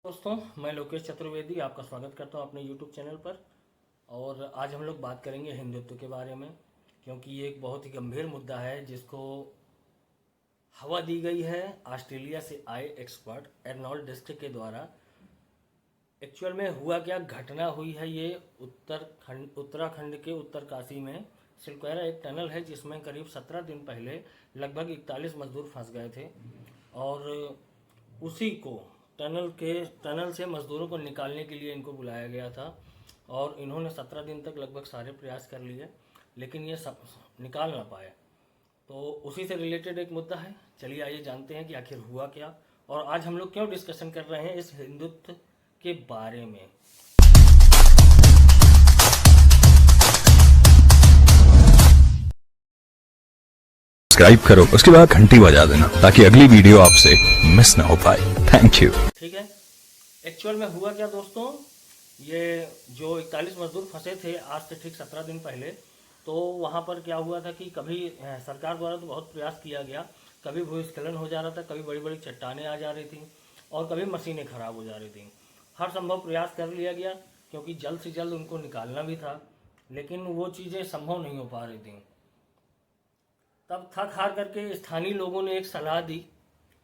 दोस्तों, मैं लोकेश चतुर्वेदी आपका स्वागत करता हूं अपने YouTube चैनल पर। और आज हम लोग बात करेंगे हिंदुत्व के बारे में, क्योंकि ये एक बहुत ही गंभीर मुद्दा है जिसको हवा दी गई है ऑस्ट्रेलिया से आए एक्सपर्ट एर्नोल्ड डिस्क के द्वारा। एक्चुअल में हुआ क्या घटना हुई है, ये उत्तराखंड के उत्तरकाशी में सिलक्वेरा एक टनल है जिसमें करीब 17 दिन पहले लगभग 41 मजदूर फंस गए थे। और उसी को टनल से मजदूरों को निकालने के लिए इनको बुलाया गया था और इन्होंने 17 दिन तक लगभग सारे प्रयास कर लिए, लेकिन ये सब निकाल ना पाए। तो उसी से रिलेटेड एक मुद्दा है। चलिए आइए जानते हैं कि आखिर हुआ क्या और आज हम लोग क्यों डिस्कशन कर रहे हैं इस हिंदुत्व के बारे में। सब्सक्राइब करो, उसके बाद घंटी बजा देना ताकि अगली वीडियो आपसे मिस ना हो पाए। Thank you. ठीक है, एक्चुअल में हुआ क्या दोस्तों, ये जो 41 मजदूर फंसे थे आज से ठीक 17 दिन पहले, तो वहाँ पर क्या हुआ था कि कभी सरकार द्वारा तो बहुत प्रयास किया गया, कभी भूस्खलन हो जा रहा था, कभी बड़ी बड़ी चट्टानें आ जा रही थी और कभी मशीनें खराब हो जा रही थी। हर संभव प्रयास कर लिया गया क्योंकि जल्द से जल्द उनको निकालना भी था, लेकिन वो चीज़ें संभव नहीं हो पा रही थी। तब थक हार करके स्थानीय लोगों ने एक सलाह दी,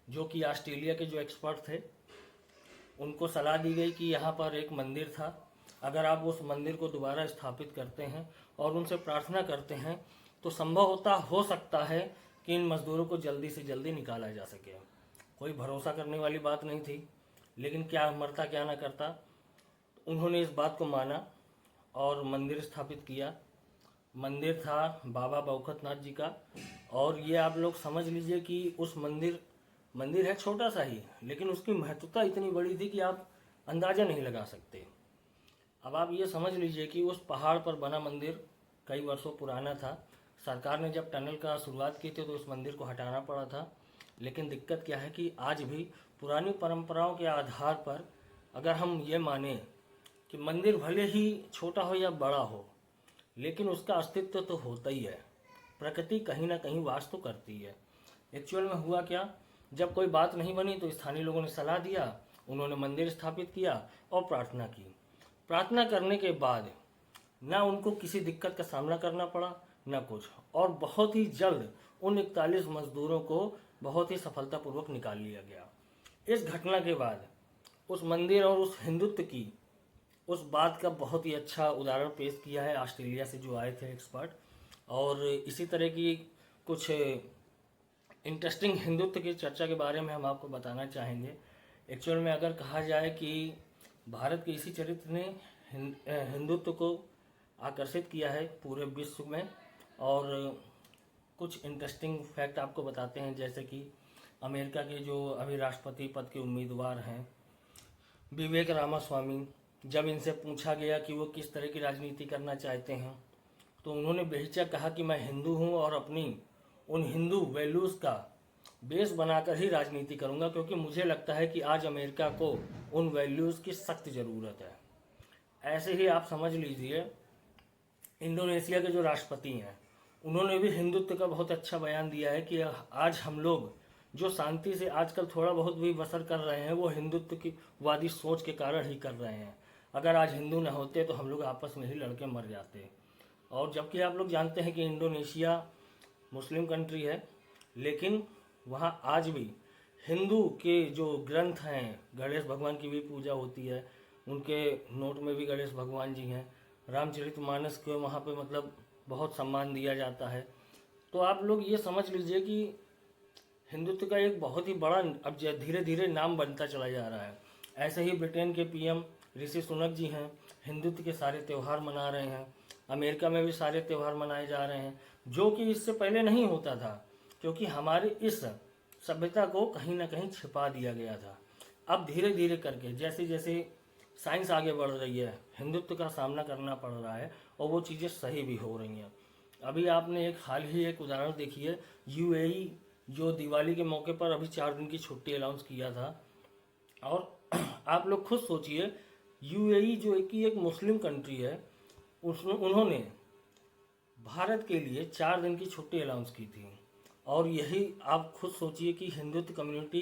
जो कि ऑस्ट्रेलिया के जो एक्सपर्ट थे उनको सलाह दी गई कि यहाँ पर एक मंदिर था, अगर आप उस मंदिर को दोबारा स्थापित करते हैं और उनसे प्रार्थना करते हैं तो संभव हो सकता है कि इन मजदूरों को जल्दी से जल्दी निकाला जा सके। कोई भरोसा करने वाली बात नहीं थी, लेकिन क्या मरता क्या ना करता। उन्होंने इस बात को माना और मंदिर स्थापित किया। मंदिर था बाबा बौखतनाथ जी का, और ये आप लोग समझ लीजिए कि उस मंदिर है छोटा सा ही, लेकिन उसकी महत्वता इतनी बड़ी थी कि आप अंदाज़ा नहीं लगा सकते। अब आप ये समझ लीजिए कि उस पहाड़ पर बना मंदिर कई वर्षों पुराना था। सरकार ने जब टनल का शुरुआत की थी तो उस मंदिर को हटाना पड़ा था, लेकिन दिक्कत क्या है कि आज भी पुरानी परंपराओं के आधार पर अगर हम ये माने कि मंदिर भले ही छोटा हो या बड़ा हो, लेकिन उसका अस्तित्व तो होता ही है। प्रकृति कहीं ना कहीं वास तो करती है। एक्चुअल में हुआ क्या, जब कोई बात नहीं बनी तो स्थानीय लोगों ने सलाह दिया, उन्होंने मंदिर स्थापित किया और प्रार्थना की। प्रार्थना करने के बाद ना उनको किसी दिक्कत का सामना करना पड़ा ना कुछ, और बहुत ही जल्द उन 41 मजदूरों को बहुत ही सफलतापूर्वक निकाल लिया गया। इस घटना के बाद उस मंदिर और उस हिंदुत्व की उस बात का बहुत ही अच्छा उदाहरण पेश किया है ऑस्ट्रेलिया से जो आए थे एक्सपर्ट। और इसी तरह की कुछ इंटरेस्टिंग हिंदुत्व की चर्चा के बारे में हम आपको बताना चाहेंगे। एक्चुअल में अगर कहा जाए कि भारत के इसी चरित्र ने हिंदुत्व को आकर्षित किया है पूरे विश्व में। और कुछ इंटरेस्टिंग फैक्ट आपको बताते हैं, जैसे कि अमेरिका के जो अभी राष्ट्रपति पद के उम्मीदवार हैं विवेक रामास्वामी, जब इनसे पूछा गया कि वो किस तरह की राजनीति करना चाहते हैं तो उन्होंने बेहिचक कहा कि मैं हिंदू हूं और अपनी उन हिंदू वैल्यूज़ का बेस बनाकर ही राजनीति करूंगा, क्योंकि मुझे लगता है कि आज अमेरिका को उन वैल्यूज़ की सख्त ज़रूरत है। ऐसे ही आप समझ लीजिए इंडोनेशिया के जो राष्ट्रपति हैं उन्होंने भी हिंदुत्व का बहुत अच्छा बयान दिया है कि आज हम लोग जो शांति से आजकल थोड़ा बहुत भी बसर कर रहे हैं वो हिंदुत्व की वादी सोच के कारण ही कर रहे हैं। अगर आज हिंदू न होते तो हम लोग आपस में ही लड़के मर जाते। और जबकि आप लोग जानते हैं कि इंडोनेशिया मुस्लिम कंट्री है, लेकिन वहाँ आज भी हिंदू के जो ग्रंथ हैं, गणेश भगवान की भी पूजा होती है, उनके नोट में भी गणेश भगवान जी हैं। रामचरितमानस को वहाँ पे मतलब बहुत सम्मान दिया जाता है। तो आप लोग ये समझ लीजिए कि हिंदुत्व का एक बहुत ही बड़ा अब धीरे धीरे नाम बनता चला जा रहा है। ऐसे ही ब्रिटेन के पीएम ऋषि सुनक जी हैं, हिंदुत्व के सारे त्यौहार मना रहे हैं। अमेरिका में भी सारे त्यौहार मनाए जा रहे हैं, जो कि इससे पहले नहीं होता था, क्योंकि हमारे इस सभ्यता को कहीं ना कहीं छिपा दिया गया था। अब धीरे धीरे करके जैसे जैसे साइंस आगे बढ़ रही है, हिंदुत्व का सामना करना पड़ रहा है और वो चीज़ें सही भी हो रही हैं। अभी आपने हाल ही एक उदाहरण देखी है, यूएई जो दिवाली के मौके पर अभी 4 दिन की छुट्टी अनाउंस किया था। और आप लोग खुद सोचिए, यूएई जो कि एक मुस्लिम कंट्री है, उन्होंने भारत के लिए 4 दिन की छुट्टी अनाउंस की थी। और यही आप खुद सोचिए कि हिंदुत्व कम्युनिटी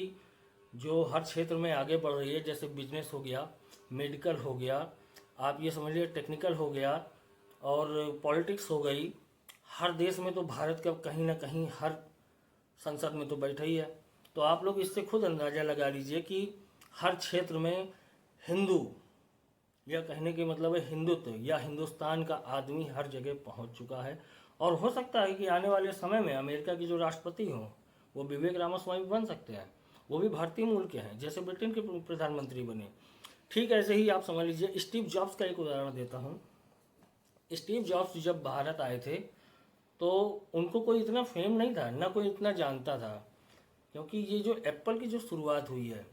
जो हर क्षेत्र में आगे बढ़ रही है, जैसे बिजनेस हो गया, मेडिकल हो गया, आप ये समझ लीजिए टेक्निकल हो गया, और पॉलिटिक्स हो गई। हर देश में तो भारत का कहीं ना कहीं हर संसद में तो बैठा ही है। तो आप लोग इससे खुद अंदाज़ा लगा लीजिए कि हर क्षेत्र में हिंदू, या कहने के मतलब है हिंदुत्व या हिंदुस्तान का आदमी हर जगह पहुंच चुका है। और हो सकता है कि आने वाले समय में अमेरिका की जो राष्ट्रपति हों वो विवेक रामास्वामी बन सकते हैं। वो भी भारतीय मूल के हैं, जैसे ब्रिटेन के प्रधानमंत्री बने। ठीक ऐसे ही आप समझ लीजिए स्टीव जॉब्स का एक उदाहरण देता हूँ। स्टीव जॉब्स जब भारत आए थे तो उनको कोई इतना फेम नहीं था, ना कोई इतना जानता था, क्योंकि ये जो एप्पल की जो शुरुआत हुई है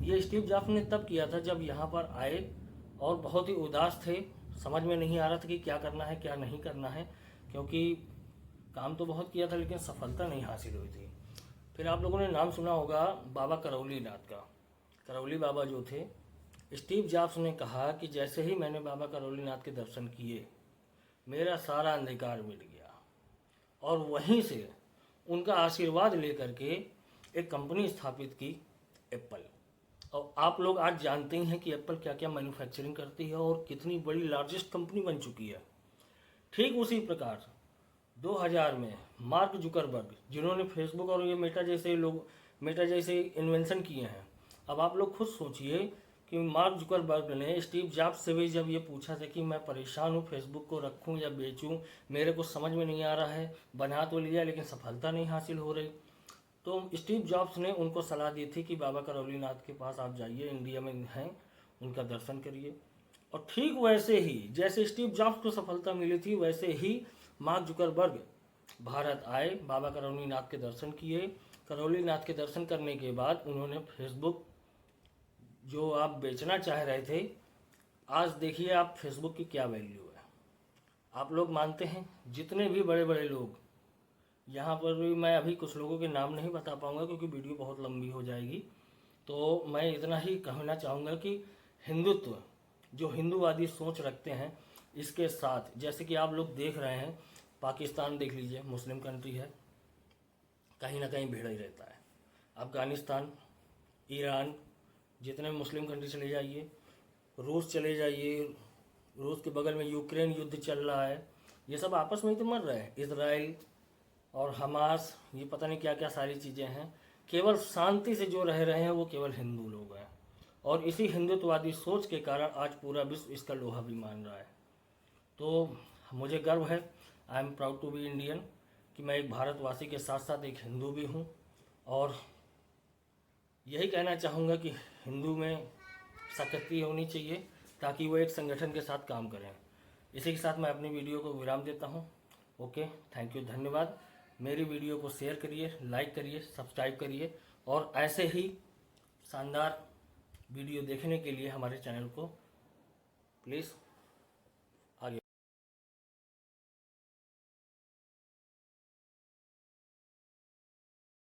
ये स्टीव जॉब्स ने तब किया था जब यहाँ पर आए और बहुत ही उदास थे, समझ में नहीं आ रहा था कि क्या करना है क्या नहीं करना है, क्योंकि काम तो बहुत किया था लेकिन सफलता नहीं हासिल हुई थी। फिर आप लोगों ने नाम सुना होगा बाबा करौली नाथ का। करौली बाबा जो थे, स्टीव जॉब्स ने कहा कि जैसे ही मैंने बाबा करौली नाथ के दर्शन किए मेरा सारा अंधकार मिट गया, और वहीं से उनका आशीर्वाद लेकर के एक कंपनी स्थापित की, एप्पल। और आप लोग आज जानते ही हैं कि एप्पल क्या क्या मैन्युफैक्चरिंग करती है और कितनी बड़ी लार्जेस्ट कंपनी बन चुकी है। ठीक उसी प्रकार 2000 में मार्क जुकरबर्ग, जिन्होंने फेसबुक और ये मेटा जैसे इन्वेंशन किए हैं। अब आप लोग खुद सोचिए कि मार्क जुकरबर्ग ने स्टीव जॉब्स से भी जब ये पूछा था कि मैं परेशान हूँ, फेसबुक को रखूँ या बेचूँ, मेरे को समझ में नहीं आ रहा है, बना तो लिया लेकिन सफलता नहीं हासिल हो रही, तो स्टीव जॉब्स ने उनको सलाह दी थी कि बाबा करौली नाथ के पास आप जाइए, इंडिया में हैं, उनका दर्शन करिए। और ठीक वैसे ही जैसे स्टीव जॉब्स को सफलता मिली थी वैसे ही मार्क जुकरबर्ग भारत आए, बाबा करौली नाथ के दर्शन किए। करौली नाथ के दर्शन करने के बाद उन्होंने फेसबुक जो आप बेचना चाह रहे थे, आज देखिए आप फेसबुक की क्या वैल्यू है। आप लोग मानते हैं जितने भी बड़े बड़े लोग, यहाँ पर भी मैं अभी कुछ लोगों के नाम नहीं बता पाऊंगा क्योंकि वीडियो बहुत लंबी हो जाएगी, तो मैं इतना ही कहना चाहूँगा कि हिंदुत्व, जो हिंदूवादी सोच रखते हैं, इसके साथ जैसे कि आप लोग देख रहे हैं, पाकिस्तान देख लीजिए, मुस्लिम कंट्री है, कहीं ना कहीं भीड़ ही रहता है। अफगानिस्तान, ईरान, जितने मुस्लिम कंट्री चले जाइए, रूस चले जाइए, रूस के बगल में यूक्रेन युद्ध चल रहा है, ये सब आपस में ही तो मर रहे हैं। इसराइल और हमास, ये पता नहीं क्या क्या सारी चीज़ें हैं। केवल शांति से जो रह रहे हैं वो केवल हिंदू लोग हैं, और इसी हिंदुत्ववादी सोच के कारण आज पूरा विश्व इसका लोहा भी मान रहा है। तो मुझे गर्व है, I am proud to be Indian, कि मैं एक भारतवासी के साथ साथ एक हिंदू भी हूँ। और यही कहना चाहूँगा कि हिंदू में शक्ति होनी चाहिए ताकि वो एक संगठन के साथ काम करें। इसी के साथ मैं अपनी वीडियो को विराम देता हूँ। ओके, थैंक यू, धन्यवाद। मेरी वीडियो को शेयर करिए, लाइक करिए, सब्सक्राइब करिए, और ऐसे ही शानदार वीडियो देखने के लिए हमारे चैनल को प्लीज़